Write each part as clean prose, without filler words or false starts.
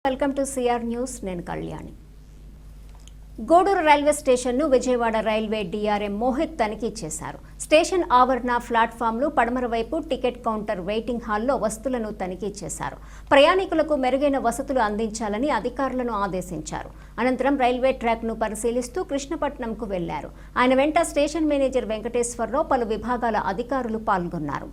Welcome to CR news. నేను Kalyani. Gudur railway station ను Vijayawada railway DRM Mohit తనిఖీ చేశారు. స్టేషన్ ఆవరణ ప్లాట్ఫామ్లు పడమర వైపు టికెట్ కౌంటర్ వెయిటింగ్ హాల్లో వస్తువులను తనిఖీ చేశారు. ప్రయాణికులకు మెరుగైన వసతులు అందించాలని అధికారులను ఆదేశించారు. అనంతరం రైల్వే ట్రాక్ ను పరిశీలిస్తూ కృష్ణపట్నంకు వెళ్లారు. ఆయన వెంట స్టేషన్ మేనేజర్ వెంకటేశ్వరరావు, పలు విభాగాల అధికారులు పాల్గొన్నారు.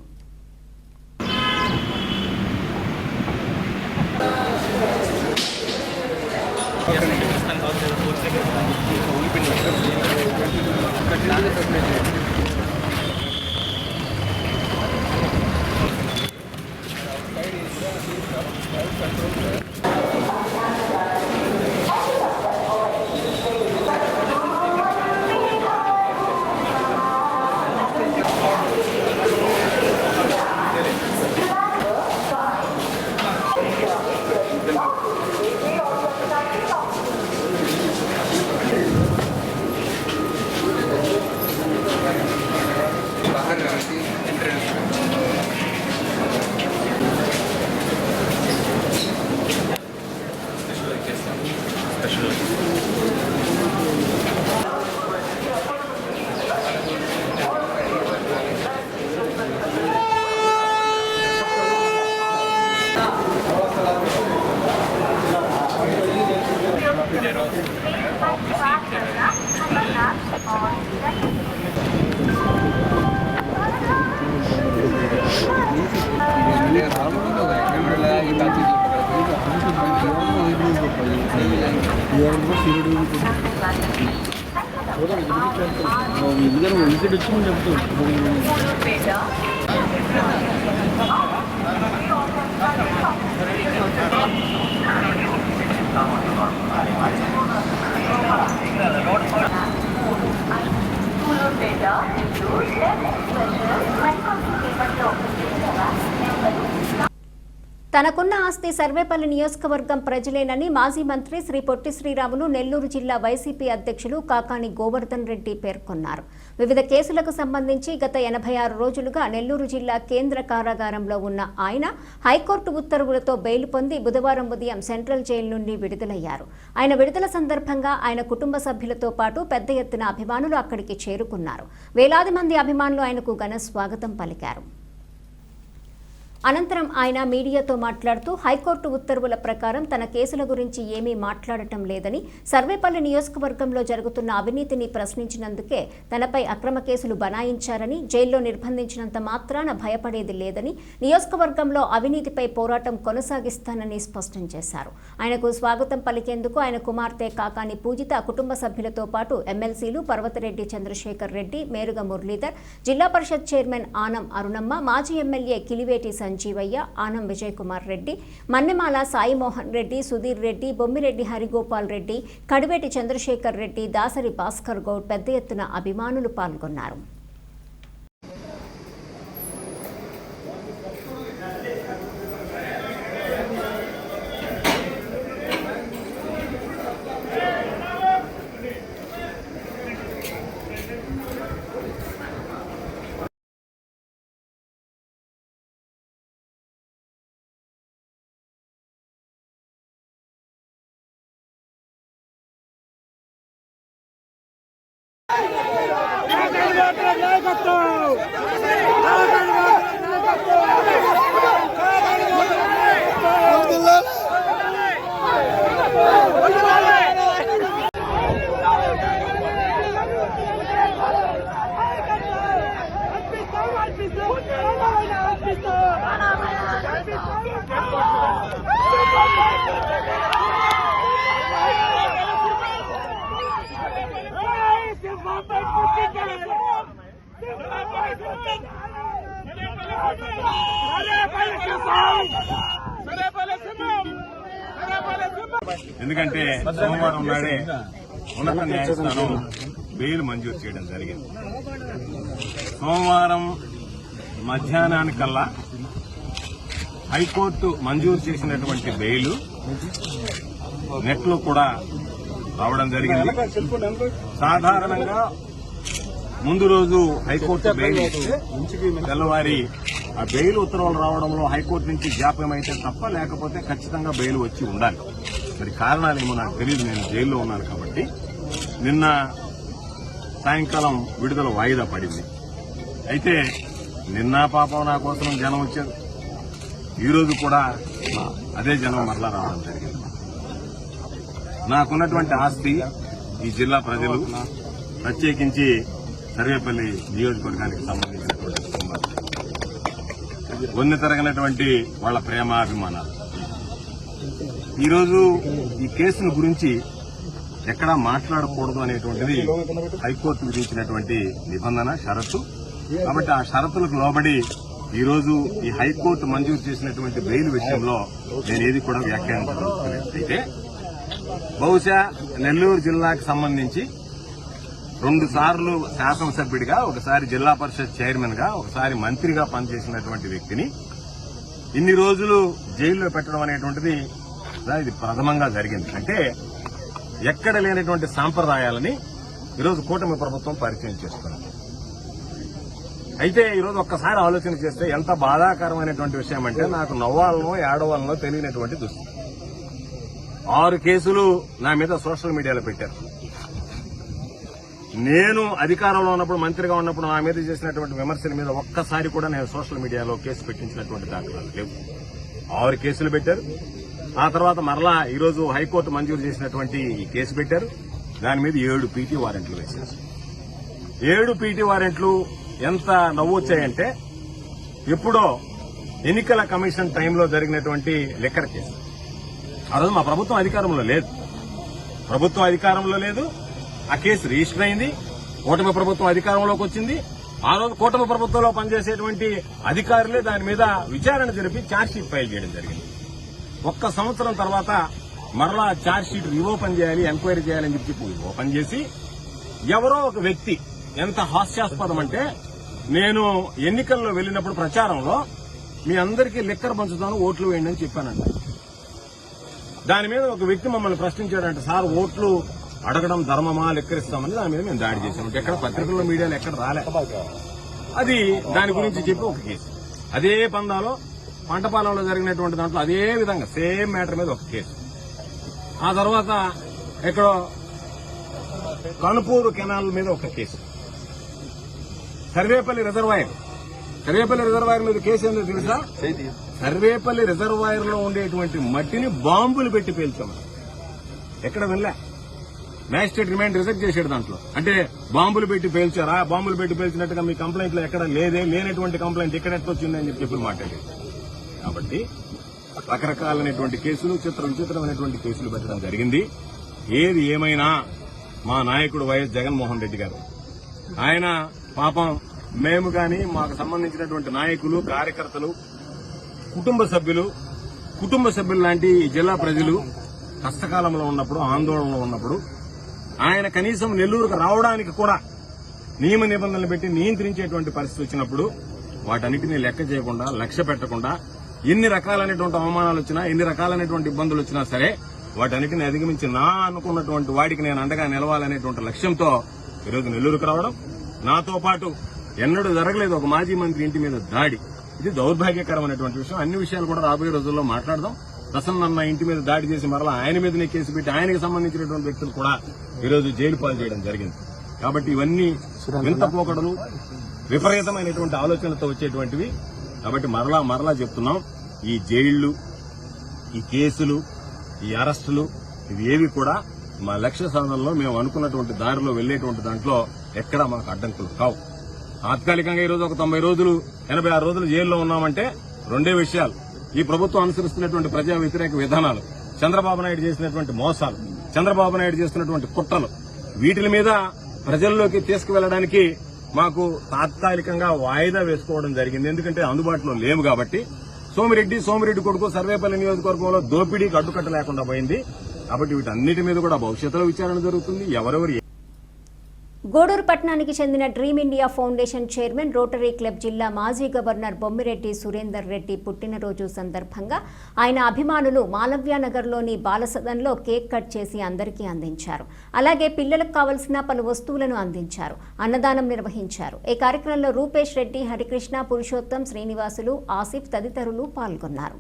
తనకున్న ఆస్తి సర్వేపల్లి నియోజకవర్గం ప్రజలేనని మాజీ మంత్రి శ్రీ పొట్టి శ్రీరాములు నెల్లూరు జిల్లా వైసీపీ అధ్యక్షులు కాకాని గోవర్ధన్ రెడ్డి పేర్కొన్నారు. వివిధ కేసులకు సంబంధించి గత 86 రోజులుగా నెల్లూరు జిల్లా కేంద్ర కారాగారంలో ఉన్న ఆయన హైకోర్టు ఉత్తర్వులతో బెయిల్ పొంది బుధవారం ఉదయం సెంట్రల్ జైలు నుండి విడుదలయ్యారు. ఆయన విడుదల సందర్భంగా ఆయన కుటుంబ సభ్యులతో పాటు పెద్ద ఎత్తున అభిమానులు అక్కడికి చేరుకున్నారు. వేలాది మంది అభిమానులు ఆయనకు ఘన స్వాగతం పలికారు. అనంతరం ఆయన మీడియాతో మాట్లాడుతూ హైకోర్టు ఉత్తర్వుల ప్రకారం తన కేసుల గురించి ఏమీ మాట్లాడటం లేదని, సర్వేపల్లి నియోజకవర్గంలో జరుగుతున్న అవినీతిని ప్రశ్నించినందుకే తనపై అక్రమ కేసులు బనాయించారని, జైల్లో నిర్బంధించినంత మాత్రాన భయపడేది లేదని, నియోజకవర్గంలో అవినీతిపై పోరాటం కొనసాగిస్తానని స్పష్టం చేశారు. ఆయనకు స్వాగతం పలికేందుకు ఆయన కుమార్తె కాకాని పూజిత కుటుంబ సభ్యులతో పాటు ఎమ్మెల్సీలు పర్వతరెడ్డి చంద్రశేఖర్ రెడ్డి, మేరుగ మురళీధర్, జిల్లా పరిషత్ చైర్మన్ ఆనం అరుణమ్మ, మాజీ ఎమ్మెల్యే కిలివేటి సంజీవయ్య, ఆనం విజయ్ కుమార్ రెడ్డి, మన్నెమాల సాయి మోహన్ రెడ్డి, సుధీర్ రెడ్డి, బొమ్మిరెడ్డి హరిగోపాల్ రెడ్డి, కడివేటి చంద్రశేఖర్ రెడ్డి, దాసరి భాస్కర్ గౌడ్ పెద్ద ఎత్తున అభిమానులు పాల్గొన్నారు. ఎందుకంటే సోమవారం నాడే ఉన్నత న్యాయస్థానం బెయిల్ మంజూరు చేయడం జరిగింది. సోమవారం మధ్యాహ్నానికల్లా హైకోర్టు మంజూరు చేసినటువంటి బెయిల్ నెట్లో కూడా రావడం జరిగింది. సాధారణంగా ముందు రోజు హైకోర్టు బెయిల్ తెల్లవారి ఆ బెయిల్ ఉత్తర్వులు రావడంలో హైకోర్టు నుంచి జాప్యం అయితే తప్ప, లేకపోతే ఖచ్చితంగా బెయిల్ వచ్చి ఉండాలి. మరి కారణాలేమో నాకు తెలియదు, నేను జైల్లో ఉన్నాను కాబట్టి. నిన్న సాయంకాలం విడుదల వాయిదా పడింది. అయితే నిన్న పాపం నా కోసం జనం వచ్చారు, ఈరోజు కూడా అదే జనం మరలా రావడం జరిగింది. నాకున్నటువంటి ఆస్తి ఈ జిల్లా ప్రజలు, ప్రత్యేకించి సర్వేపల్లి నియోజకవర్గానికి సంబంధించినటువంటి కుటుంబాలు, వన్నె తరగనటువంటి వాళ్ల ప్రేమాభిమానాలు. ఈరోజు ఈ కేసును గురించి ఎక్కడా మాట్లాడకూడదు అనేటువంటిది హైకోర్టు విధించినటువంటి నిబంధన, షరతు. కాబట్టి ఆ షరతులకు లోబడి ఈరోజు ఈ హైకోర్టు మంజూరు చేసినటువంటి బెయిల్ విషయంలో నేనేది కూడా వ్యాఖ్యానించగలుగుతలేదు. అయితే బహుశా నెల్లూరు జిల్లాకు సంబంధించి 2 సార్లు శాసనసభ్యుడిగా, ఒకసారి జిల్లా పరిషత్ చైర్మన్ గా, ఒకసారి మంత్రిగా పనిచేసినటువంటి వ్యక్తిని ఇన్ని రోజులు జైల్లో పెట్టడం అనేటువంటిది ఇది ప్రథమంగా జరిగింది. అంటే ఎక్కడ లేనటువంటి సాంప్రదాయాలని ఈరోజు కూటమి ప్రభుత్వం పరిచయం చేస్తుంది. అయితే ఈరోజు ఒక్కసారి ఆలోచన చేస్తే ఎంత బాధాకరమైనటువంటి విషయం అంటే, నాకు నవ్వాలనో ఏడవాలనో తెలియనటువంటి దుస్థితి. 6 కేసులు నా మీద సోషల్ మీడియాలో పెట్టారు. నేను అధికారంలో ఉన్నప్పుడు, మంత్రిగా ఉన్నప్పుడు నా మీద చేసినటువంటి విమర్శల మీద ఒక్కసారి కూడా నేను సోషల్ మీడియాలో కేసు పెట్టించినటువంటి దాఖలాలు లేవు. 6 కేసులు పెట్టారు. ఆ తర్వాత మరలా ఈరోజు హైకోర్టు మంజూరు చేసినటువంటి ఈ కేసు పెట్టారు. దాని మీద 7 పీటీ వారెంట్లు వేశారు. 7 పీటీ వారెంట్లు ఎంత నవ్వొచ్చాయంటే, ఎప్పుడో ఎన్నికల కమిషన్ టైంలో జరిగినటువంటి లిక్కర్ కేసు. ఆ రోజు మా ప్రభుత్వం అధికారంలో లేదు. ఆ కేసు రిజిస్టర్ అయింది. కూటమి ప్రభుత్వం అధికారంలోకి వచ్చింది. ఆ రోజు కూటమి ప్రభుత్వంలో పనిచేసేటువంటి అధికారులే దాని మీద విచారణ జరిపి ఛార్జ్షీట్ ఫైల్ చేయడం జరిగింది. 1 సంవత్సరం తర్వాత మరలా ఛార్జ్షీట్ రీఓపెన్ చేయాలి, ఎంక్వైరీ చేయాలని చెప్పి ఓపెన్ చేసి, ఎవరో ఒక వ్యక్తి, ఎంత హాస్యాస్పదం అంటే, నేను ఎన్నికల్లో వెళ్లినప్పుడు ప్రచారంలో మీ అందరికీ లిక్కర్ పంచుతాను, ఓట్లు వేయండి అని చెప్పానంట. దాని మీద ఒక వ్యక్తి మమ్మల్ని ప్రశ్నించాడంట, సార్ ఓట్లు అడగడం ధర్మమా, లెక్కరిస్తామని. దాని మీద మేము దాడి చేశాం. ఎక్కడ పత్రికల్లో, మీడియాలో ఎక్కడ రాలే. అది దాని గురించి చెప్పి ఒక కేసు. అదే పందాలో పంటపాలెంలో జరిగినటువంటి దాంట్లో అదే విధంగా సేమ్ మ్యాటర్ మీద ఒక కేసు. ఆ తర్వాత ఎక్కడో కనుపూరు కెనాల్ మీద ఒక కేసు. సర్వేపల్లి రిజర్వాయర్ మీద కేసు ఏందో తెలుసా? సర్వేపల్లి రిజర్వాయర్ లో ఉండేటువంటి మట్టిని బాంబులు పెట్టి పేల్చాము. ఎక్కడ వెళ్ళా, మ్యాజిస్ట్రేట్ రిమాండ్ రిజెక్ట్ చేశాడు. దాంట్లో అంటే బాంబులు పెట్టి పేల్చారా, బాంబులు పెట్టి పేల్చినట్టుగా మీ కంప్లైంట్ లో ఎక్కడ లేనటువంటి కంప్లైంట్ ఇక్కడ ఎట్లా వచ్చిందని చెప్పి మాట్లాడేది. కాబట్టి రకరకాలైనటువంటి కేసులు, విచిత్రమైనటువంటి కేసులు పెట్టడం జరిగింది. ఏది ఏమైనా మా నాయకుడు వైఎస్ జగన్మోహన్ రెడ్డి గారు, ఆయన పాపం మేము గాని, మాకు సంబంధించినటువంటి నాయకులు, కార్యకర్తలు, కుటుంబ సభ్యులు లాంటి జిల్లా ప్రజలు కష్టకాలంలో ఉన్నప్పుడు, ఆందోళనలో ఉన్నప్పుడు, ఆయన కనీసం నెల్లూరుకు రావడానికి కూడా నియమ నిబంధనలు పెట్టి నియంత్రించేటువంటి పరిస్థితి వచ్చినప్పుడు వాటన్నిటినీ లెక్క చేయకుండా, లక్ష్య పెట్టకుండా, ఎన్ని రకాలైనటువంటి అవమానాలు వచ్చినా, ఎన్ని రకాలైనటువంటి ఇబ్బందులు వచ్చినా సరే వాటన్నిటిని అధిగమించి నా అనుకున్నటువంటి వాడికి నేను అండగా నిలవాలనేటువంటి లక్ష్యంతో ఈరోజు నెల్లూరుకు రావడం. నాతో పాటు ఎన్నడూ జరగలేదు ఒక మాజీ మంత్రి ఇంటి మీద దాడి. ఇది దౌర్భాగ్యకరమైనటువంటి విషయం. అన్ని విషయాలు కూడా రాబోయే రోజుల్లో మాట్లాడదాం. ప్రసన్న ఇంటి మీద దాడి చేసి మరలా ఆయన మీదనే కేసు పెట్టి ఆయనకు సంబంధించినటువంటి వ్యక్తులు కూడా ఈరోజు జైలు పాలు చేయడం జరిగింది. కాబట్టి ఇవన్నీ వింత పోకడలు, విపరీతమైనటువంటి ఆలోచనలతో వచ్చేటువంటివి. కాబట్టి మరలా చెప్తున్నాం, ఈ జైళ్లు, ఈ కేసులు, ఈ అరెస్టులు, ఇవి ఏవి కూడా మా లక్ష్య సాధనలో మేము అనుకున్నటువంటి దారిలో వెళ్లేటువంటి దాంట్లో ఎక్కడా మాకు అడ్డంకులు కావు. తాత్కాలికంగా ఈరోజు ఒక 90 రోజులు, 86 రోజులు జైల్లో ఉన్నామంటే 2 విషయాలు. ఈ ప్రభుత్వం అనుసరిస్తున్నటువంటి ప్రజా వ్యతిరేక విధానాలు, చంద్రబాబు నాయుడు చేసినటువంటి మోసాలు, చంద్రబాబు నాయుడు చేస్తున్నటువంటి కుట్రలు, వీటి మీద ప్రజల్లోకి తీసుకువెళ్లడానికి మాకు తాత్కాలికంగా వాయిదా వేసుకోవడం జరిగింది. ఎందుకంటే అందుబాటులో లేవు కాబట్టి. సోమిరెడ్డి కొడుకు సర్వేపల్లి నియోజకవర్గంలో దోపిడీకి అడ్డుకట్ట లేకుండా పోయింది. కాబట్టి వీటన్నిటి మీద కూడా భవిష్యత్తులో విచారణ జరుగుతుంది. ఎవరెవరు గూడూరు పట్టణానికి చెందిన dream India foundation chairman rotary club జిల్లా మాజీ గవర్నర్ బొమ్మిరెడ్డి సురేందర్ రెడ్డి పుట్టినరోజు సందర్భంగా ఆయన అభిమానులు మాలవ్యానగర్లోని బాలసదన్లో కేక్ కట్ చేసి అందరికీ అందించారు. అలాగే పిల్లలకు కావలసిన పలు వస్తువులను అందించారు. అన్నదానం నిర్వహించారు. ఈ కార్యక్రమంలో రూపేష్ రెడ్డి, హరికృష్ణ, పురుషోత్తం, శ్రీనివాసులు, ఆసిఫ్ తదితరులు పాల్గొన్నారు.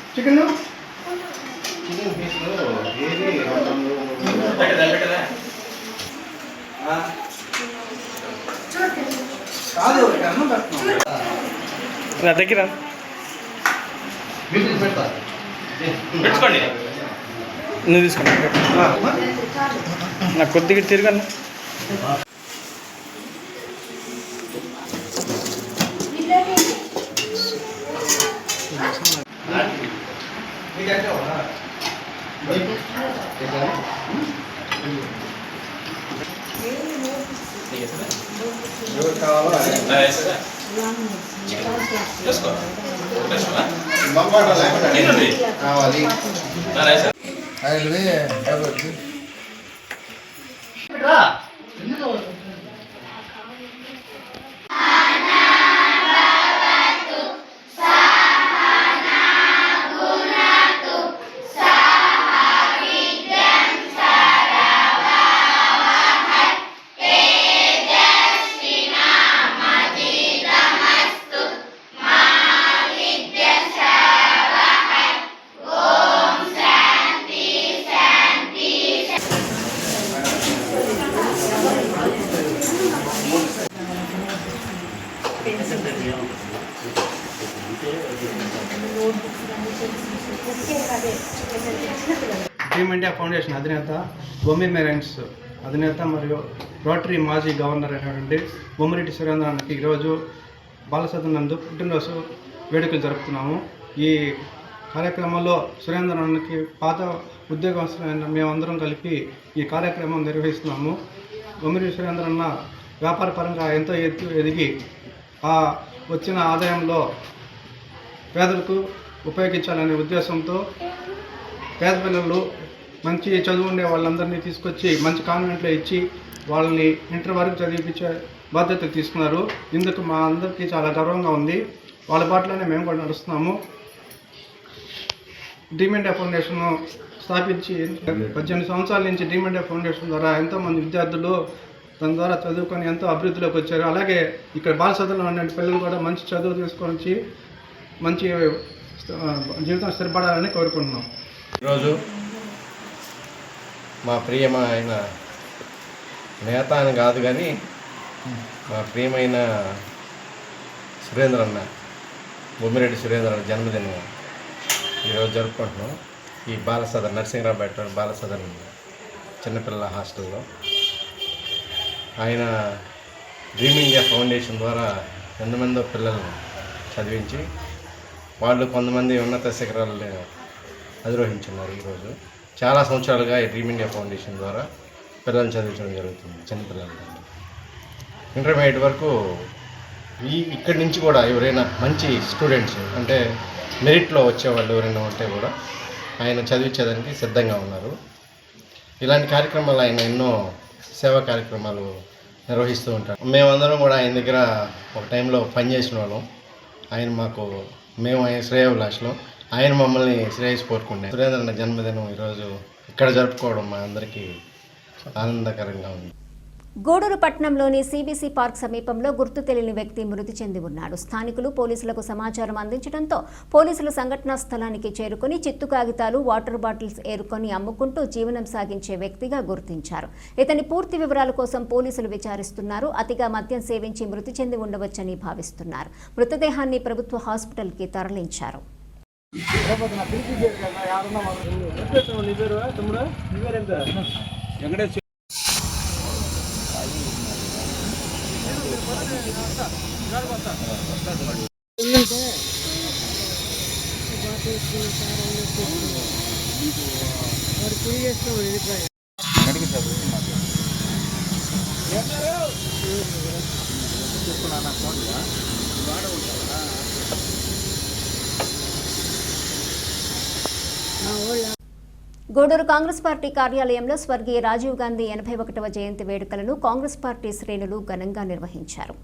చికెన్ దగ్గర పెట్టుకోండి. నువ్వు తీసుకోండి. నాకు కొద్దిగా తిరగను. డ్రీమ్ ఇండియా ఫౌండేషన్ అధినేత బొమ్మి మేరెంట్స్ అధినేత మరియు రోటరీ మాజీ గవర్నర్ అయినటువంటి బొమ్మిరెడ్డి సురేంద్రానికి ఈరోజు బాలసదన్ నందు పుట్టినరోజు వేడుకలు జరుపుతున్నాము. ఈ కార్యక్రమంలో సురేంద్రానికి పాత ఉద్యోగస్తులైన మేమందరం కలిపి ఈ కార్యక్రమం నిర్వహిస్తున్నాము. బొమ్మిరెడ్డి సురేంద్రన్న వ్యాపార పరంగా ఎంతో ఎదిగి ఆ వచ్చిన ఆదాయంలో పేదలకు ఉపయోగించాలనే ఉద్దేశంతో పేద పిల్లలు మంచి చదువు ఉండే వాళ్ళందరినీ తీసుకొచ్చి మంచి కాన్వెంట్లో ఇచ్చి వాళ్ళని ఇంటర్ వరకు చదివించే బాధ్యత తీసుకున్నారు. ఇందుకు మా అందరికీ చాలా గర్వంగా ఉంది. వాళ్ళ బాటలోనే మేము కూడా నడుస్తున్నాము. డ్రీమ్ ఇండియా ఫౌండేషన్ స్థాపించి 18 సంవత్సరాల నుంచి డ్రీమ్ ఇండియా ఫౌండేషన్ ద్వారా ఎంతోమంది విద్యార్థులు దాని ద్వారా చదువుకొని ఎంతో అభివృద్ధిలోకి వచ్చారు. అలాగే ఇక్కడ బాలసదన్లో ఉన్న పిల్లలు కూడా మంచి చదువు తీసుకొని మంచి జీవితం స్థిరపడాలని కోరుకుంటున్నాం. ఈరోజు మా ప్రియమైన నేత అని కాదు కానీ మా ప్రియమైన సురేంద్రన్న బొమ్మిరెడ్డి సురేంద్రన్న జన్మదినం ఈరోజు జరుపుకుంటున్నాం. ఈ బాలసదన్ నరసింహరావుపేట బాలసదన్ చిన్నపిల్లల హాస్టల్లో ఆయన డ్రీమ్ ఇండియా ఫౌండేషన్ ద్వారా ఎంతమందో పిల్లలను చదివించి వాళ్ళు కొంతమంది ఉన్నత శిఖరాలను అధిరోహించున్నారు. ఈరోజు చాలా సంవత్సరాలుగా ఈ డ్రీమ్ ఇండియా ఫౌండేషన్ ద్వారా పిల్లల్ని చదివించడం జరుగుతుంది. చిన్నపిల్లలు ఇంటర్మీడియట్ వరకు ఇక్కడి నుంచి కూడా ఎవరైనా మంచి స్టూడెంట్స్ అంటే మెరిట్లో వచ్చేవాళ్ళు ఎవరైనా ఉంటే కూడా ఆయన చదివించేదానికి సిద్ధంగా ఉన్నారు. ఇలాంటి కార్యక్రమాలు ఆయన ఎన్నో సేవా కార్యక్రమాలు నిర్వహిస్తూ ఉంటారు. మేమందరం కూడా ఆయన దగ్గర ఒక టైంలో పనిచేసిన వాళ్ళం. మేము ఆయన శ్రేయోభిలాషలో ఆయన మమ్మల్ని శ్రేయస్ కోరుకునే సురేంద్రన్న జన్మదినం ఈరోజు ఇక్కడ జరుపుకోవడం మా అందరికీ ఆనందకరంగా ఉంది. గూడూరు పట్టణంలోని సిబిసి పార్క్ సమీపంలో గుర్తు తెలియని వ్యక్తి మృతి చెంది ఉన్నాడు. స్థానికులు పోలీసులకు సమాచారం అందించడంతో పోలీసులు సంఘటనా స్థలానికి చేరుకుని చిత్తు కాగితాలు, వాటర్ బాటిల్స్ ఏరుకొని అమ్ముకుంటూ జీవనం సాగించే వ్యక్తిగా గుర్తించారు. ఇతని పూర్తి వివరాల కోసం పోలీసులు విచారిస్తున్నారు. అతిగా మద్యం సేవించి మృతి చెంది ఉండవచ్చని భావిస్తున్నారు. మృతదేహాన్ని ప్రభుత్వ హాస్పిటల్కి తరలించారు. గూడూరు కాంగ్రెస్ పార్టీ కార్యాలయంలో స్వర్గీయ రాజీవ్ గాంధీ 81వ జయంతి వేడుకలను కాంగ్రెస్ పార్టీ శ్రేణులు ఘనంగా నిర్వహించారు.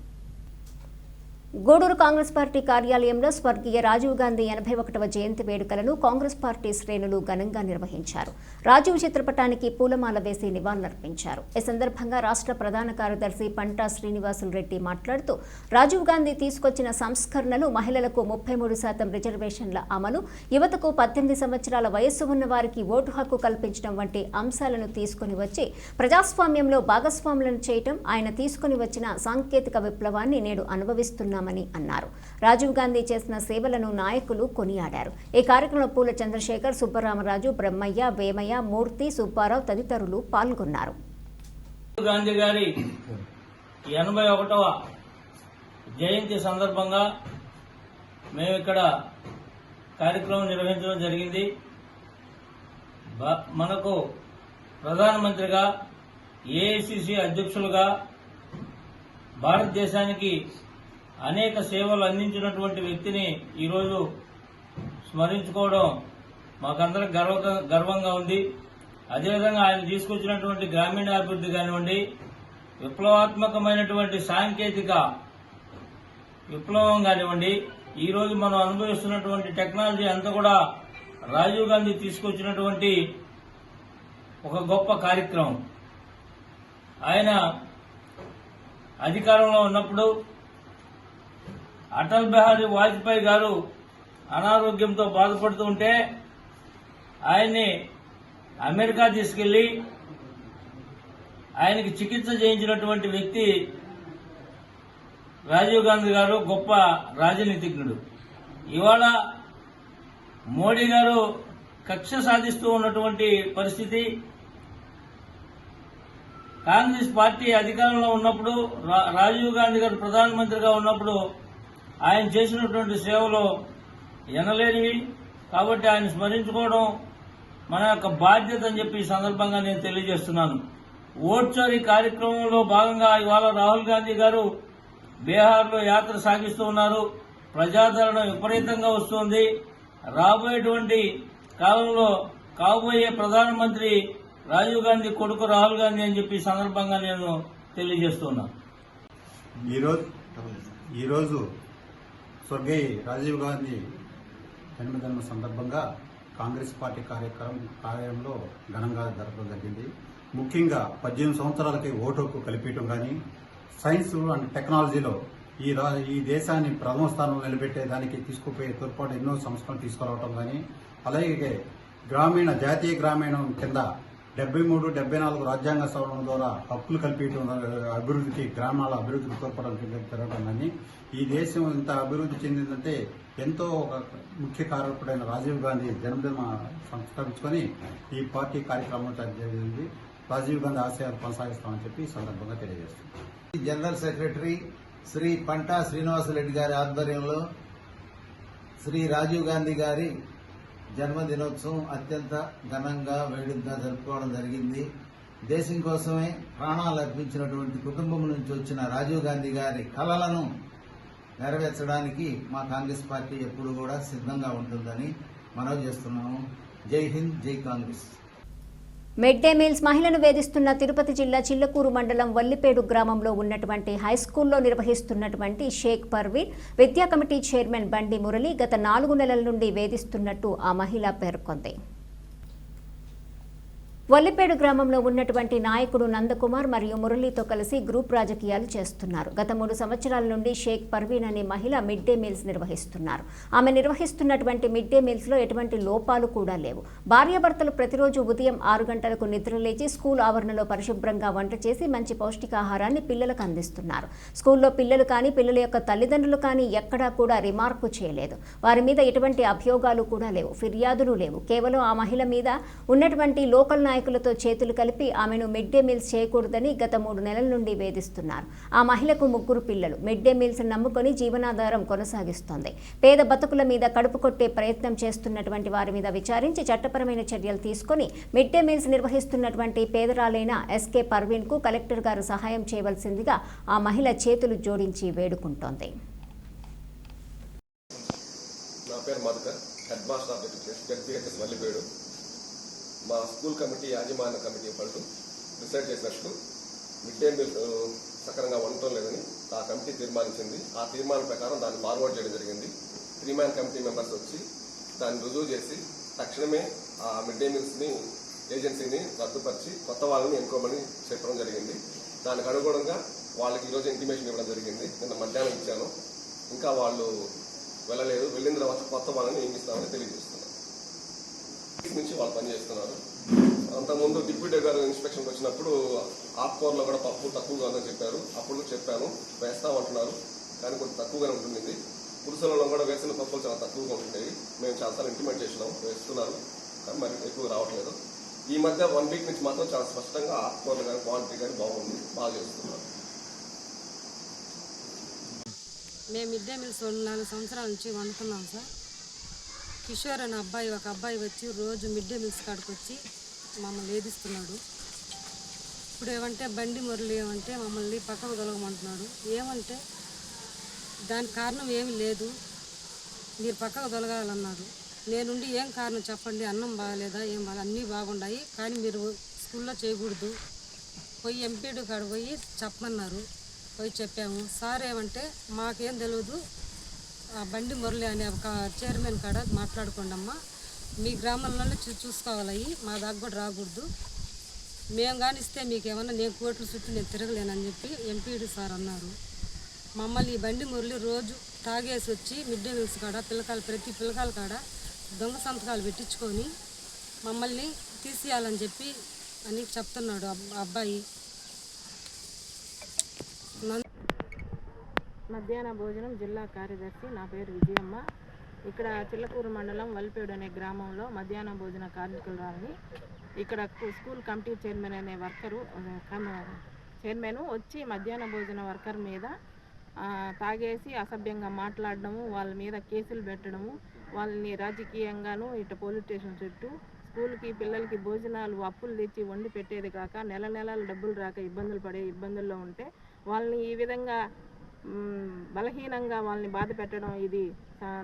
గూడూరు కాంగ్రెస్ పార్టీ కార్యాలయంలో స్వర్గీయ రాజీవ్ గాంధీ 81వ జయంతి వేడుకలను కాంగ్రెస్ పార్టీ శ్రేణులు ఘనంగా నిర్వహించారు. రాజీవ్ చిత్రపటానికి పూలమాల వేసి నివాళులర్పించారు. ఈ సందర్భంగా రాష్ట్ర ప్రధాన కార్యదర్శి పంటా శ్రీనివాసులు రెడ్డి మాట్లాడుతూ రాజీవ్ గాంధీ తీసుకొచ్చిన సంస్కరణలు మహిళలకు 33% రిజర్వేషన్ల అమలు, యువతకు 18 సంవత్సరాల వయస్సు ఉన్న వారికి ఓటు హక్కు కల్పించడం వంటి అంశాలను తీసుకుని వచ్చి ప్రజాస్వామ్యంలో భాగస్వాములను చేయటం ఆయన తీసుకుని వచ్చిన సాంకేతిక విప్లవాన్ని నేడు అనుభవిస్తున్నాం అన్నారు. రాజీవ్ గాంధీ చేసిన సేవలను నాయకులు కొనియాడారు. ఈ కార్యక్రమంలో పూల చంద్రశేఖర్, సుబ్బరామరాజు, బ్రహ్మయ్య, వేమయ్య, మూర్తి, సుబ్బారావు తదితరులు పాల్గొన్నారు. గాంధీ గారి 81వ జయంతి సందర్భంగా మేము ఇక్కడ కార్యక్రమం నిర్వహించడం జరిగింది. మనకు ప్రధానమంత్రిగా, ఏఐసిసి అధ్యక్షులుగా భారతదేశానికి అనేక సేవలు అందించినటువంటి వ్యక్తిని ఈరోజు స్మరించుకోవడం మాకందరికి గర్వంగా ఉంది. అదేవిధంగా ఆయన తీసుకొచ్చినటువంటి గ్రామీణాభివృద్ధి కానివ్వండి, విప్లవాత్మకమైనటువంటి సాంకేతిక విప్లవం కానివ్వండి, ఈరోజు మనం అనుభవిస్తున్నటువంటి టెక్నాలజీ అంతా కూడా రాజీవ్ గాంధీ తీసుకొచ్చినటువంటి ఒక గొప్ప కార్యక్రమం. ఆయన అధికారంలో ఉన్నప్పుడు అటల్ బిహారీ వాజ్పేయి గారు అనారోగ్యంతో బాధపడుతూ ఉంటే ఆయన్ని అమెరికా తీసుకెళ్లి ఆయనకి చికిత్స చేయించినటువంటి వ్యక్తి రాజీవ్ గాంధీ గారు, గొప్ప రాజనీతిజ్ఞుడు. ఇవాళ మోడీ గారు కక్ష సాధిస్తూ ఉన్నటువంటి పరిస్థితి. కాంగ్రెస్ పార్టీ అధికారంలో ఉన్నప్పుడు, రాజీవ్ గాంధీ గారు ప్రధానమంత్రిగా ఉన్నప్పుడు ఆయన చేసినటువంటి సేవలు ఎనలేనివి. కాబట్టి ఆయన స్మరించుకోవడం మన యొక్క బాధ్యత అని చెప్పి ఈ సందర్భంగా నేను తెలియజేస్తున్నాను. ఓట్చోరీ కార్యక్రమంలో భాగంగా ఇవాళ రాహుల్ గాంధీ గారు బీహార్లో యాత్ర సాగిస్తూ ఉన్నారు. ప్రజాదరణ విపరీతంగా వస్తుంది. రాబోయేటువంటి కాలంలో కాబోయే ప్రధానమంత్రి రాజీవ్ గాంధీ కొడుకు రాహుల్ గాంధీ అని చెప్పి ఈ సందర్భంగా నేను తెలియజేస్తున్నాను. ఈరోజు స్వర్గీయ రాజీవ్ గాంధీ జన్మదినం సందర్భంగా కాంగ్రెస్ పార్టీ కార్యాలయంలో ఘనంగా జరపడం జరిగింది. ముఖ్యంగా 18 సంవత్సరాలకి ఓటు హక్కు కల్పించడం కానీ, సైన్స్ అండ్ టెక్నాలజీలో ఈ దేశాన్ని ప్రథమ స్థానంలో నిలబెట్టేదానికి తీసుకుపోయే తోడ్పాటు ఎన్నో సంస్కరణలు తీసుకురావడం కానీ, అలాగే జాతీయ గ్రామీణం కింద 73, 74 రాజ్యాంగ సవరణ ద్వారా హక్కులు కల్పించడం, అభివృద్ధికి, గ్రామాల అభివృద్ధికి తోడ్పడడం జరగడం కానీ, ఈ దేశం ఇంత అభివృద్ధి చెందిందంటే ఎంతో ఒక ముఖ్య కారకుడైన రాజీవ్ గాంధీ జన్మదినం సంస్కరించుకొని ఈ పార్టీ కార్యక్రమం జరిగింది. రాజీవ్ గాంధీ ఆశయాలు కొనసాగిస్తామని చెప్పి ఈ సందర్భంగా తెలియజేస్తుంది. జనరల్ సెక్రటరీ శ్రీ పంటా శ్రీనివాసరెడ్డి గారి ఆధ్వర్యంలో శ్రీ రాజీవ్ గాంధీ గారి జన్మదినోత్సవం అత్యంత ఘనంగా వేడుకగా జరుపుకోవడం జరిగింది. దేశం కోసమే ప్రాణాలు అర్పించినటువంటి కుటుంబం నుంచి వచ్చిన రాజీవ్ గాంధీ గారి కలలను నెరవేర్చడానికి మా కాంగ్రెస్ పార్టీ ఎప్పుడు కూడా సిద్ధంగా ఉంటుందని మనవి చేస్తున్నాము. జై హింద్, జై కాంగ్రెస్. మిడ్ డే మీల్స్ మహిళను వేధిస్తున్న తిరుపతి జిల్లా చిల్లకూరు మండలం వల్లిపేడు గ్రామంలో ఉన్నటువంటి హైస్కూల్లో నిర్వహిస్తున్నటువంటి షేక్ పర్వీన్ విద్యా కమిటీ చైర్మన్ బండి మురళి గత 4 నెలల నుండి వేధిస్తున్నట్టు ఆ మహిళ పేర్కొంది. వల్లిపేడు గ్రామంలో ఉన్నటువంటి నాయకుడు నందకుమార్ మరియు మురళితో కలిసి గ్రూప్ రాజకీయాలు చేస్తున్నారు. గత 3 సంవత్సరాల నుండి షేక్ పర్వీన్ అనే మహిళ మిడ్ డే మీల్స్ నిర్వహిస్తున్నారు. ఆమె నిర్వహిస్తున్నటువంటి మిడ్ డే మీల్స్ లో ఎటువంటి లోపాలు కూడా లేవు. భార్యాభర్తలు ప్రతిరోజు ఉదయం 6 గంటలకు నిద్రలేచి స్కూల్ ఆవరణలో పరిశుభ్రంగా వంట చేసి మంచి పౌష్టికాహారాన్ని పిల్లలకు అందిస్తున్నారు. స్కూల్లో పిల్లలు కానీ పిల్లల యొక్క తల్లిదండ్రులు కానీ ఎక్కడా కూడా రిమార్కు చేయలేదు. వారి మీద ఎటువంటి అభియోగాలు కూడా లేవు, ఫిర్యాదులు లేవు. కేవలం ఆ మహిళ మీద ఉన్నటువంటి లోకల్ నాయకులతో చేతులు కలిపి ఆమెను మిడ్ డే మీల్స్ చేయకూడదని గత 3 నెలల నుండి వేధిస్తున్నారు. ఆ మహిళకు 3 పిల్లలు. మిడ్ డే మీల్స్ నమ్ముకొని జీవనాధారం కొనసాగిస్తోంది. పేద బతుకుల మీద కడుపు కొట్టే ప్రయత్నం చేస్తున్నటువంటి వారి మీద విచారించి చట్టపరమైన చర్యలు తీసుకొని మిడ్ డే మీల్స్ నిర్వహిస్తున్నటువంటి పేదరాలైన ఎస్కే పర్వీన్ కు కలెక్టర్ గారు సహాయం చేయవలసిందిగా ఆ మహిళ చేతులు జోడించి వేడుకుంటోంది. నా పేరు Madhukar, head master of ZPHS Vallipedu. మా స్కూల్ కమిటీ యాజమాన్య కమిటీ వాళ్ళు డిసైడ్ చేసినట్టు మిడ్ డే మీల్ సక్రమంగా ఉండటం లేదని ఆ కమిటీ తీర్మానించింది. ఆ తీర్మానం ప్రకారం దాన్ని ఫార్వర్డ్ చేయడం జరిగింది. 3 మ్యాన్ కమిటీ మెంబర్స్ వచ్చి దాన్ని రుజువు చేసి తక్షణమే ఆ మిడ్ డే మీల్స్ని ఏజెన్సీని రద్దుపరిచి కొత్త వాళ్ళని ఎన్నుకోమని చెప్పడం జరిగింది. దానికి అనుగుణంగా వాళ్ళకి ఈరోజు ఇంటిమేషన్ ఇవ్వడం జరిగింది. నిన్న మధ్యాహ్నం ఇచ్చాను. ఇంకా వాళ్ళు వెళ్ళలేదు. వెళ్ళిన తర్వాత కొత్త వాళ్ళని నియమిస్తామని తెలియజేస్తున్నారు. నుంచి వాళ్ళు పనిచేస్తున్నారు. అంతకుముందు డిప్యూటీ గారు ఇన్స్పెక్షన్కి వచ్చినప్పుడు ఆకుకూరలో కూడా పప్పు తక్కువగా ఉందని చెప్పారు. అప్పుడు చెప్పాను, వేస్తామంటున్నారు, కానీ కొంచెం తక్కువగానే ఉంటుంది. పురుషులలో కూడా వేసిన పప్పులు చాలా తక్కువగా ఉంటున్నాయి. మేము చాలాసార్లు ఇంటిమేట్ చేసినాం, వేస్తున్నారు, కానీ మరి ఎక్కువ రావట్లేదు. ఈ మధ్య 1 వీక్ నుంచి మాత్రం చాలా స్పష్టంగా ఆకుకూరలు కానీ క్వాంటిటీ కానీ బాగుంది, బాగా చేస్తున్నారు. మేము మిడ్ డే మీల్స్ 4 సంవత్సరాల నుంచి వండుతున్నాం సార్. కిషోర్ అనే అబ్బాయి, ఒక అబ్బాయి వచ్చి రోజు మిడ్ డే మీల్స్ కాడికి వచ్చి మమ్మల్ని వేధిస్తున్నాడు. ఇప్పుడు ఏమంటే బండి మురళి ఏమంటే మమ్మల్ని పక్కకు తొలగమంటున్నాడు. ఏమంటే దానికి కారణం ఏమి లేదు, మీరు పక్కకు తొలగాలన్నారు. నేనుండి ఏం కారణం చెప్పండి, అన్నం బాగాలేదా, ఏం బాగా అన్నీ బాగున్నాయి, కానీ మీరు స్కూల్లో చేయకూడదు, పోయి ఎంపీడీ కాడ పోయి చెప్పమన్నారు. పోయి చెప్పాము. సార్ ఏమంటే మాకేం తెలియదు, బండి మురళి అనే ఒక చైర్మన్ కాడ మాట్లాడుకోండి అమ్మా, మీ గ్రామంలోనే చూసుకోవాలి, మా దాకా కూడా రాకూడదు, మేము కానీ ఇస్తే మీకేమన్నా నేను కోట్ల చుట్టూ నేను తిరగలేనని చెప్పి ఎంపీడీ సార్ అన్నారు. మమ్మల్ని ఈ బండి మురళి రోజు తాగేసి వచ్చి మిడ్ డే మీల్స్ కాడ ప్రతి పిల్లకాయల కాడ దొంగ సంతకాలు పెట్టించుకొని మమ్మల్ని తీసేయాలని చెప్పి అని చెప్తున్నాడు అబ్బాయి. మధ్యాహ్న భోజనం జిల్లా కార్యదర్శి, నా పేరు విజయమ్మ. ఇక్కడ చిల్లకూరు మండలం వల్లిపేడు అనే గ్రామంలో మధ్యాహ్న భోజన కార్మికురాలని ఇక్కడ స్కూల్ కమిటీ చైర్మన్ అనే చైర్మన్ వచ్చి మధ్యాహ్న భోజన వర్కర్ మీద తాగేసి అసభ్యంగా మాట్లాడడము, వాళ్ళ మీద కేసులు పెట్టడము, వాళ్ళని రాజకీయంగాను ఇటు పోలీస్ స్టేషన్ చుట్టూ స్కూల్కి పిల్లలకి భోజనాలు అప్పులు తెచ్చి వండి పెట్టేది కాక నెల డబ్బులు రాక ఇబ్బందుల్లో ఉంటే వాళ్ళని ఈ విధంగా బలహీనంగా వాళ్ళని బాధ పెట్టడం ఇది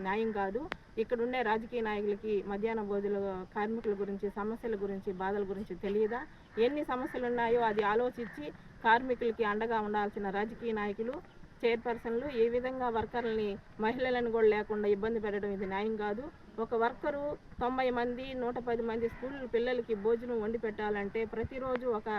న్యాయం కాదు. ఇక్కడుండే రాజకీయ నాయకులకి మధ్యాహ్న భోజన కార్మికుల గురించి, సమస్యల గురించి, బాధల గురించి తెలియదా? ఎన్ని సమస్యలు ఉన్నాయో అది ఆలోచించి కార్మికులకి అండగా ఉండాల్సిన రాజకీయ నాయకులు, చైర్పర్సన్లు ఈ విధంగా వర్కర్లని, మహిళలను కూడా లేకుండా ఇబ్బంది పెట్టడం ఇది న్యాయం కాదు. ఒక వర్కరు 90 మంది 110 మంది స్కూల్ పిల్లలకి భోజనం వండి పెట్టాలంటే ప్రతిరోజు ఒక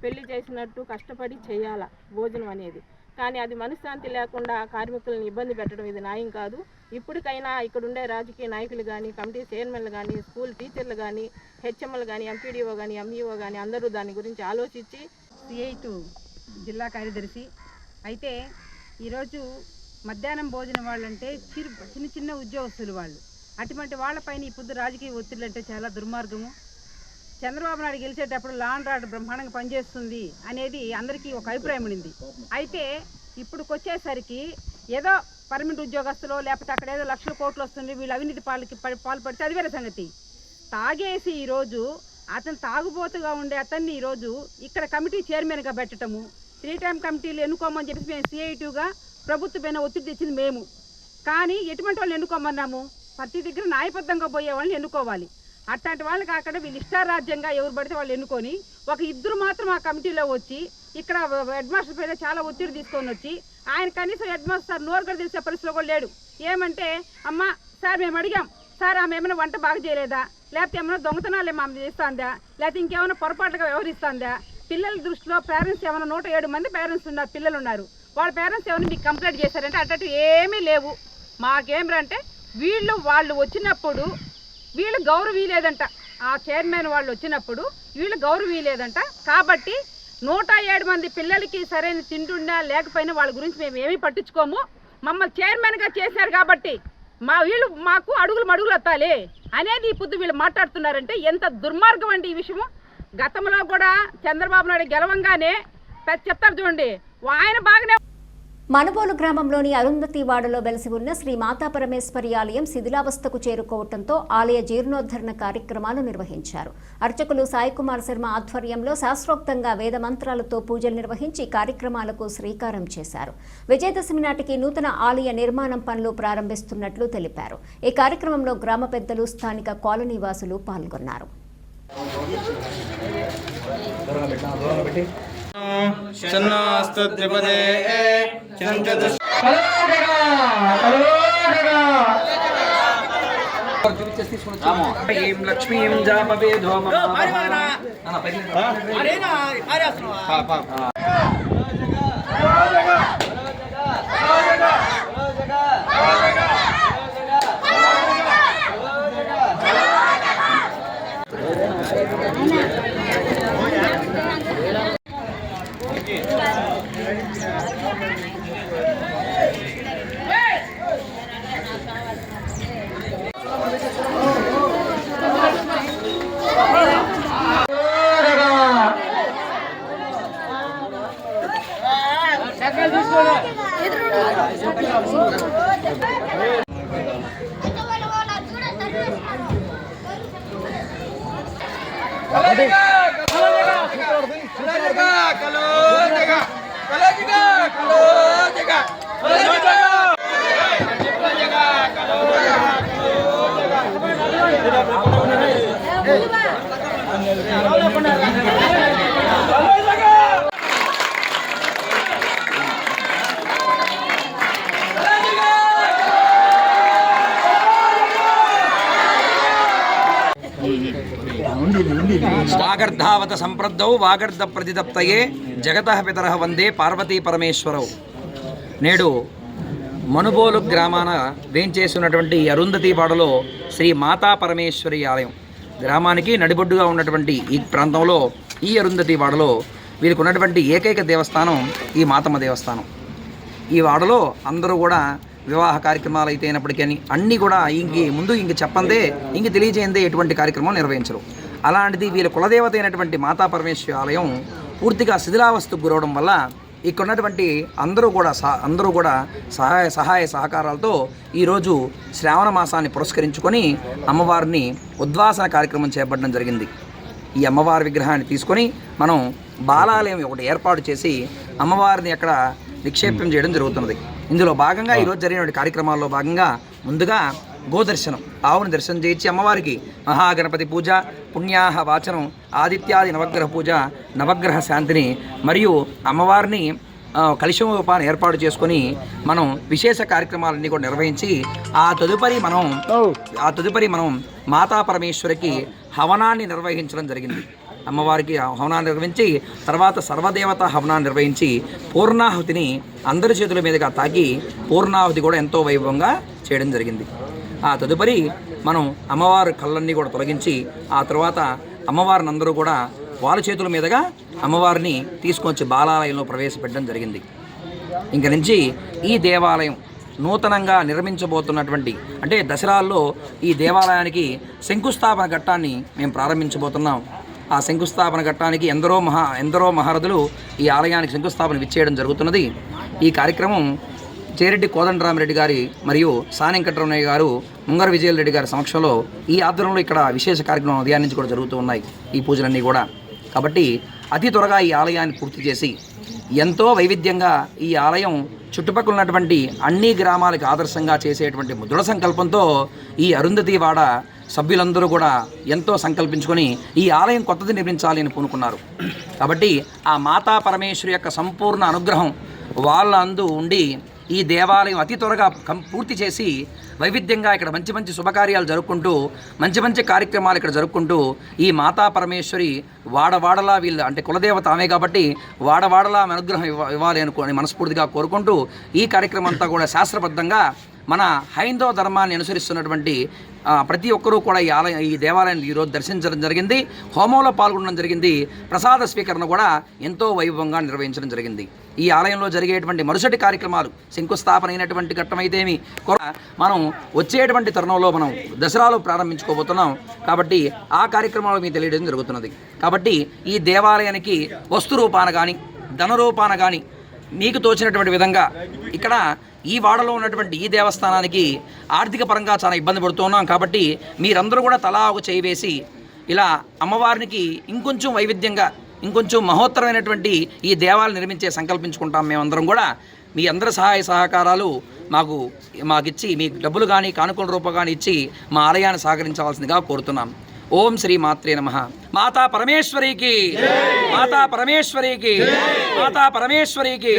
పెళ్లి చేసినట్టు కష్టపడి చేయాల భోజనం అనేది. కానీ అది మనశ్శాంతి లేకుండా కార్మికులను ఇబ్బంది పెట్టడం ఇది న్యాయం కాదు. ఇప్పటికైనా ఇక్కడుండే రాజకీయ నాయకులు కానీ, కమిటీ చైర్మన్లు కానీ, స్కూల్ టీచర్లు కానీ, హెచ్ఎంలు కానీ, ఎంపీడీఓ కానీ, ఎంఈఓ కానీ అందరూ దాని గురించి ఆలోచించి. CI2 జిల్లా కార్యదర్శి. అయితే ఈరోజు మధ్యాహ్నం భోజనం వాళ్ళంటే చిన్న ఉద్యోగస్తులు వాళ్ళు. అటువంటి వాళ్ళపైన ఇప్పుడు రాజకీయ ఒత్తిళ్ళు అంటే చాలా దుర్మార్గము. చంద్రబాబు నాయుడు గెలిచేటప్పుడు లా అండ్ ఆర్డర్ బ్రహ్మాండంగా పనిచేస్తుంది అనేది అందరికీ ఒక అభిప్రాయం ఉండింది. అయితే ఇప్పుడుకి వచ్చేసరికి ఏదో పర్మనెంట్ ఉద్యోగస్తులు లేకపోతే అక్కడ ఏదో లక్షల కోట్లు వస్తుంది, వీళ్ళు అవినీతి పాల్పడితే అది వేరే సంగతి. తాగేసి ఈరోజు అతను తాగుబోతుగా ఉండే అతన్ని ఈరోజు ఇక్కడ కమిటీ చైర్మన్గా పెట్టడము, 3 టైమ్ కమిటీలు ఎన్నుకోమని చెప్పేసి మేము CI2గా ప్రభుత్వమైన ఒత్తిడి తెచ్చింది మేము. కానీ ఎటువంటి వాళ్ళని ఎన్నుకోమన్నాము? ప్రతి దగ్గర న్యాయబద్ధంగా పోయే వాళ్ళని ఎన్నుకోవాలి. అట్లాంటి వాళ్ళు కాకుండా వీళ్ళు ఇష్టారాజ్యంగా ఎవరు పడితే వాళ్ళు ఎన్నుకొని ఒక 2 మాత్రం ఆ కమిటీలో వచ్చి ఇక్కడ హెడ్ మాస్టర్ పైన చాలా ఒత్తిడి తీసుకొని వచ్చి ఆయన కనీసం హెడ్ మాస్టర్ నోరు కూడా తెలిసే పరిస్థితిలో కూడా లేడు. ఏమంటే అమ్మ సార్ మేము అడిగాం, సార్ ఆమె ఏమైనా వంట బాగా చేయలేదా, లేకపోతే ఏమైనా దొంగతనాలు ఏమో చేస్తుందా, లేకపోతే ఇంకేమైనా పొరపాటుగా వ్యవహరిస్తుందా, పిల్లల దృష్టిలో పేరెంట్స్ ఏమైనా 107 మంది పేరెంట్స్ ఉన్నారు, పిల్లలు ఉన్నారు, వాళ్ళ పేరెంట్స్ ఏమైనా మీకు కంప్లైంట్ చేశారంటే అటు ఏమీ లేవు. మాకేమిరంటే వాళ్ళు వచ్చినప్పుడు వీళ్ళు గౌరవీయలేదంట, ఆ చైర్మన్ వాళ్ళు వచ్చినప్పుడు వీళ్ళు గౌరవీయలేదంట. కాబట్టి 107 మంది పిల్లలకి సరైన తిండున్నా లేకపోయినా వాళ్ళ గురించి మేము ఏమీ పట్టించుకోము. మమ్మల్ని చైర్మన్గా చేశారు కాబట్టి మాకు అడుగులు మడుగులు ఎత్తాలి అనేది ఇప్పుడు వీళ్ళు మాట్లాడుతున్నారంటే ఎంత దుర్మార్గం అండి ఈ విషయము. గతంలో కూడా చంద్రబాబు నాయుడు గెలవంగానే చెప్తారు చూడండి, ఆయన బాగానే. మనుబోలు గ్రామంలోని అరుంధతి వాడలో వెలసి ఉన్న శ్రీ మాతా పరమేశ్వరి ఆలయం శిథిలావస్థకు చేరుకోవడంతో ఆలయ జీర్ణోద్ధరణ కార్యక్రమాలు నిర్వహించారు. అర్చకులు సాయికుమార్ శర్మ ఆధ్వర్యంలో శాస్త్రోక్తంగా వేద మంత్రాలతో పూజలు నిర్వహించి కార్యక్రమాలకు శ్రీకారం చేశారు. విజయదశమి నాటికి నూతన ఆలయ నిర్మాణం పనులు ప్రారంభిస్తున్నట్లు తెలిపారు. ఈ కార్యక్రమంలో గ్రామ పెద్దలు, స్థానిక కాలనీ వాసులు పాల్గొన్నారు. లక్ష్మీం జాపవేదో వాగర్ధావత సంప్రద్దౌ వాగర్ధ ప్రతిదప్తయే జగతః పితరః వందే పార్వతీ పరమేశ్వరౌ. నేడు మనుబోలు గ్రామాన వేంచేస్తున్నటువంటి అరుంధతివాడలో శ్రీ మాతా పరమేశ్వరి ఆలయం, గ్రామానికి నడిబొడ్డుగా ఉన్నటువంటి ఈ ప్రాంతంలో ఈ అరుంధతివాడలో వీరికి ఉన్నటువంటి ఏకైక దేవస్థానం ఈ మాతమ్మ దేవస్థానం. ఈ వాడలో అందరూ కూడా వివాహ కార్యక్రమాలు అయితే అయినప్పటికీ అన్నీ కూడా ఇంక చెప్పందే ఇంక తెలియజేయందే ఎటువంటి కార్యక్రమం నిర్వహించరు. అలాంటిది వీళ్ళ కులదేవత అయినటువంటి మాతా పరమేశ్వరి ఆలయం పూర్తిగా శిథిలావస్థకు గురవడం వల్ల ఇక్కడ ఉన్నటువంటి అందరూ కూడా సహాయ సహకారాలతో ఈరోజు శ్రావణ మాసాన్ని పురస్కరించుకొని అమ్మవారిని ఉద్వాసన కార్యక్రమం చేపట్టడం జరిగింది. ఈ అమ్మవారి విగ్రహాన్ని తీసుకొని మనం బాలాలయం ఒకటి ఏర్పాటు చేసి అమ్మవారిని అక్కడ నిక్షేపం చేయడం జరుగుతున్నది. ఇందులో భాగంగా ఈరోజు జరిగిన కార్యక్రమాల్లో భాగంగా ముందుగా గోదర్శనం, ఆవుని దర్శనం చేయించి అమ్మవారికి మహాగణపతి పూజ, పుణ్యాహ వాచనం, ఆదిత్యాది నవగ్రహ పూజ, నవగ్రహ శాంతిని మరియు అమ్మవారిని కలిశోపాన్ని ఏర్పాటు చేసుకొని మనం విశేష కార్యక్రమాలన్నీ కూడా నిర్వహించి ఆ తదుపరి మనం మాతా పరమేశ్వరికి హవనాన్ని నిర్వహించడం జరిగింది. అమ్మవారికి హవనాన్ని నిర్వహించి తర్వాత సర్వదేవత హవనాన్ని నిర్వహించి పూర్ణాహుతిని అందరి చేతుల మీదుగా తాకి పూర్ణాహుతి కూడా ఎంతో వైభవంగా చేయడం జరిగింది. ఆ తదుపరి మనం అమ్మవారి కళ్ళన్నీ కూడా తొలగించి ఆ తర్వాత అమ్మవారిని అందరూ కూడా వాళ్ళ చేతుల మీదుగా అమ్మవారిని తీసుకొచ్చి బాలాలయంలో ప్రవేశపెట్టడం జరిగింది. ఇంక నుంచి ఈ దేవాలయం నూతనంగా నిర్మించబోతున్నటువంటి అంటే దసరాల్లో ఈ దేవాలయానికి శంకుస్థాపన ఘట్టాన్ని మేము ప్రారంభించబోతున్నాం. ఆ శంకుస్థాపన ఘట్టానికి ఎందరో మహారథులు ఈ ఆలయానికి శంకుస్థాపన విచ్చేయడం జరుగుతున్నది. ఈ కార్యక్రమం చేరెడ్డి కోదండరామిరెడ్డి గారి మరియు సానెంకటరమణయ్య గారు, ముంగర విజయరెడ్డి గారి సమక్షంలో ఈ ఆధ్వర్యంలో ఇక్కడ విశేష కార్యక్రమం ఉదయం నుంచి కూడా జరుగుతూ ఉన్నాయి ఈ పూజలన్నీ కూడా. కాబట్టి అతి త్వరగా ఈ ఆలయాన్ని పూర్తి చేసి ఎంతో వైవిధ్యంగా ఈ ఆలయం చుట్టుపక్కల ఉన్నటువంటి అన్ని గ్రామాలకు ఆదర్శంగా చేసేటువంటి దృఢ సంకల్పంతో ఈ అరుంధతివాడ సభ్యులందరూ కూడా ఎంతో సంకల్పించుకొని ఈ ఆలయం కొత్తది నిర్మించాలి అని పూనుకున్నారు. కాబట్టి ఆ మాతా పరమేశ్వరి యొక్క సంపూర్ణ అనుగ్రహం వాళ్ళ అందు ఉండి ఈ దేవాలయం అతి త్వరగా పూర్తి చేసి వైవిధ్యంగా ఇక్కడ మంచి మంచి శుభకార్యాలు జరుపుకుంటూ మంచి కార్యక్రమాలు ఇక్కడ జరుపుకుంటూ ఈ మాతా పరమేశ్వరి వాడవాడలా వీళ్ళు అంటే కులదేవత ఆమె కాబట్టి వాడవాడలా అనుగ్రహం ఇవ్వాలి అనుకోని మనస్ఫూర్తిగా కోరుకుంటూ ఈ కార్యక్రమం అంతా కూడా శాస్త్రబద్ధంగా మన హైందవ ధర్మాన్ని అనుసరిస్తున్నటువంటి ప్రతి ఒక్కరూ కూడా ఈ దేవాలయాన్ని ఈరోజు దర్శించడం జరిగింది. హోమంలో పాల్గొనడం జరిగింది. ప్రసాద స్వీకరణ కూడా ఎంతో వైభవంగా నిర్వహించడం జరిగింది. ఈ ఆలయంలో జరిగేటువంటి మరుసటి కార్యక్రమాలు శంకుస్థాపన అయినటువంటి ఘట్టమైతేమి మనం వచ్చేటువంటి తరుణంలో మనం దసరాలో ప్రారంభించుకోబోతున్నాం. కాబట్టి ఆ కార్యక్రమాలు మీకు తెలియడం జరుగుతున్నది. కాబట్టి ఈ దేవాలయానికి వస్తు రూపాన కానీ ధన రూపాన కానీ మీకు తోచినటువంటి విధంగా ఇక్కడ ఈ వాడలో ఉన్నటువంటి ఈ దేవస్థానానికి ఆర్థిక పరంగా చాలా ఇబ్బంది పడుతున్నాం. కాబట్టి మీరందరూ కూడా తలా ఒక చేయి వేసి ఇలా అమ్మవారికి ఇంకొంచెం వైవిధ్యంగా ఇంకొంచెం మహోత్తరమైనటువంటి ఈ దేవాలయం నిర్మించే సంకల్పించుకుంటాం. మేమందరం కూడా మీ అందరి సహాయ సహకారాలు మాకిచ్చి మీ డబ్బులు కానీ కానుకల రూపం కానీ ఇచ్చి మా ఆలయాన్ని సహకరించవలసిందిగా కోరుతున్నాం. ఓం శ్రీ మాత్రే నమః. మాతా పరమేశ్వరికి, మాతా పరమేశ్వరికి, మాతా పరమేశ్వరికి.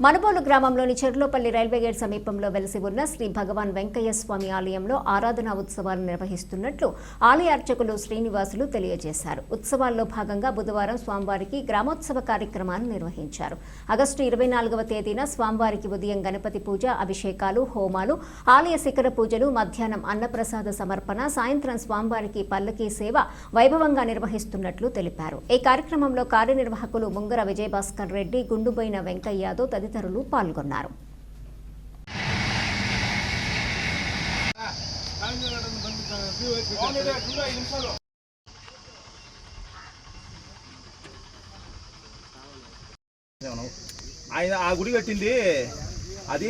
మనుబోలు గ్రామంలోని చెర్లోపల్లి రైల్వే గేట్ సమీపంలో వెలిసి ఉన్న శ్రీ భగవాన్ వెంకయ్య స్వామి ఆలయంలో ఆరాధనా ఉత్సవాలు నిర్వహిస్తున్నట్లు ఆలయ అర్చకులు శ్రీనివాసులు తెలియజేశారు. ఉత్సవాల్లో భాగంగా బుధవారం స్వామివారికి గ్రామోత్సవ కార్యక్రమాలు నిర్వహించారు. ఆగస్టు 24వ తేదీన స్వామివారికి ఉదయం గణపతి పూజ, అభిషేకాలు, హోమాలు, ఆలయ శిఖర పూజలు, మధ్యాహ్నం అన్నప్రసాద సమర్పణ, సాయంత్రం స్వామివారికి పల్లకీ సేవ వైభవంగా నిర్వహిస్తున్నట్లు తెలిపారు. ఈ కార్యక్రమంలో కార్యనిర్వాహకులు ముంగర విజయభాస్కర్ రెడ్డి, గుండుబోయిన వెంకయ్య యాదవ్ తదితరులు పాల్గొన్నారు. ఆయన ఆ గుడి కట్టింది అది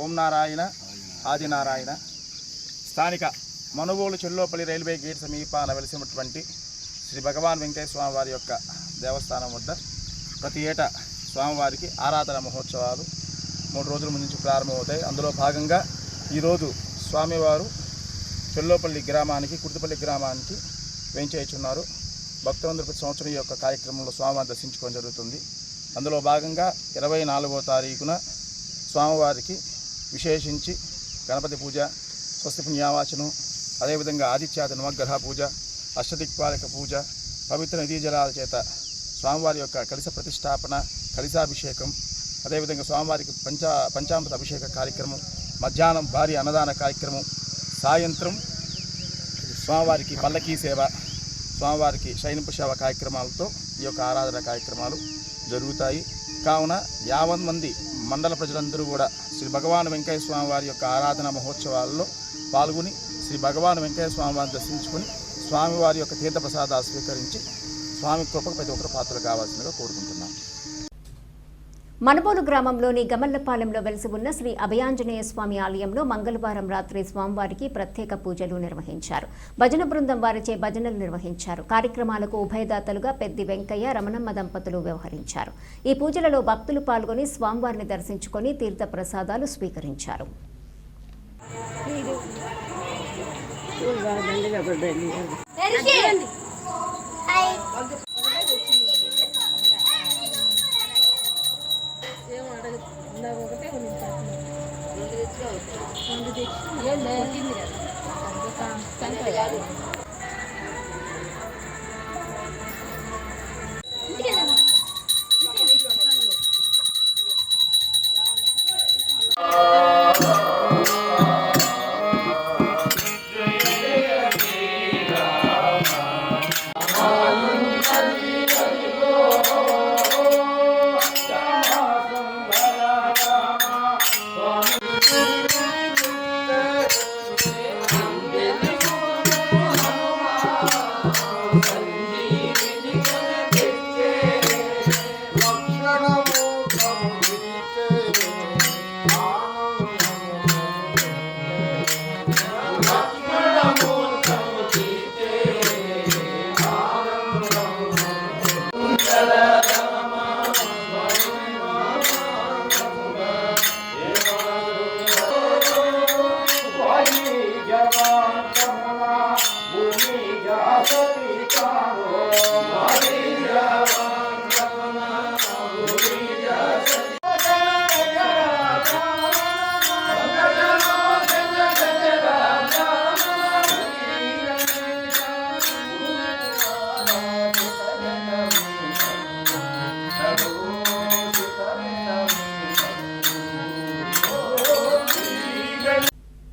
ఓం నారాయణ ఆదినారాయణ. స్థానిక మనుబోలు చెల్లోపల్లి రైల్వే గేట్ సమీపాన వెలిసినటువంటి శ్రీ భగవాన్ వెంకయ్య స్వామివారి యొక్క దేవస్థానం వద్ద ప్రతి ఏటా స్వామివారికి ఆరాధన మహోత్సవాలు 3 రోజుల ముందు నుంచి ప్రారంభమవుతాయి. అందులో భాగంగా ఈరోజు స్వామివారు చెల్లోపల్లి గ్రామానికి, కుర్తిపల్లి గ్రామానికి వేంచేయుచున్నారు. భక్తులందరూ ప్రతి సంవత్సరం ఈ యొక్క కార్యక్రమంలో స్వామివారిని దర్శించుకోవడం జరుగుతుంది. అందులో భాగంగా 24వ తారీఖున స్వామివారికి విశేషించి గణపతి పూజ, స్వస్తి పుణ్యావాచనం, అదేవిధంగా ఆదిత్యాది నవగ్రహ పూజ, అష్టదిక్పాలక పూజ, పవిత్ర నదీ జలాల చేత స్వామివారి యొక్క కలశ ప్రతిష్టాపన, కలశాభిషేకం, అదేవిధంగా స్వామివారికి పంచామృత అభిషేక కార్యక్రమం, మధ్యాహ్నం భారీ అన్నదాన కార్యక్రమం, సాయంత్రం స్వామివారికి పల్లకీ సేవ, స్వామివారికి శయనింపు సేవ కార్యక్రమాలతో ఈ యొక్క ఆరాధన కార్యక్రమాలు జరుగుతాయి. కావున 50 మంది మండల ప్రజలందరూ కూడా శ్రీ భగవాన్ వెంకయ్య స్వామి వారి యొక్క ఆరాధన మహోత్సవాల్లో పాల్గొని శ్రీ భగవాన్ వెంకయ్య స్వామి వారిని దర్శించుకొని స్వామివారి యొక్క తీర్థ ప్రసాదాలు స్వీకరించి స్వామి కృపకు ప్రతి ఒక్కరు పాత్రలు కావాల్సిందిగా కోరుకుంటున్నాం. మనుబోలు గ్రామంలోని గమల్లపాలెంలో వెలిసి ఉన్న శ్రీ అభయాంజనేయ స్వామి ఆలయంలో మంగళవారం రాత్రి స్వామివారికి ప్రత్యేక పూజలు నిర్వహించారు. భజన బృందం వారిచే భజనలు నిర్వహించారు. కార్యక్రమాలకు ఉభయదాతలుగా పెద్ది వెంకయ్య, రమణమ్మ దంపతులు వ్యవహరించారు. ఈ పూజలలో భక్తులు పాల్గొని స్వామివారిని దర్శించుకొని తీర్థ ప్రసాదాలు స్వీకరించారు. ఒకటే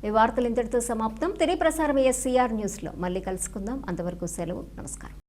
ఈ వార్తలు ఇంతటితో సమాప్తం. తిరిగి ప్రసారమయ్యే సిఆర్ న్యూస్లో మళ్ళీ కలుసుకుందాం. అంతవరకు సెలవు. నమస్కారం.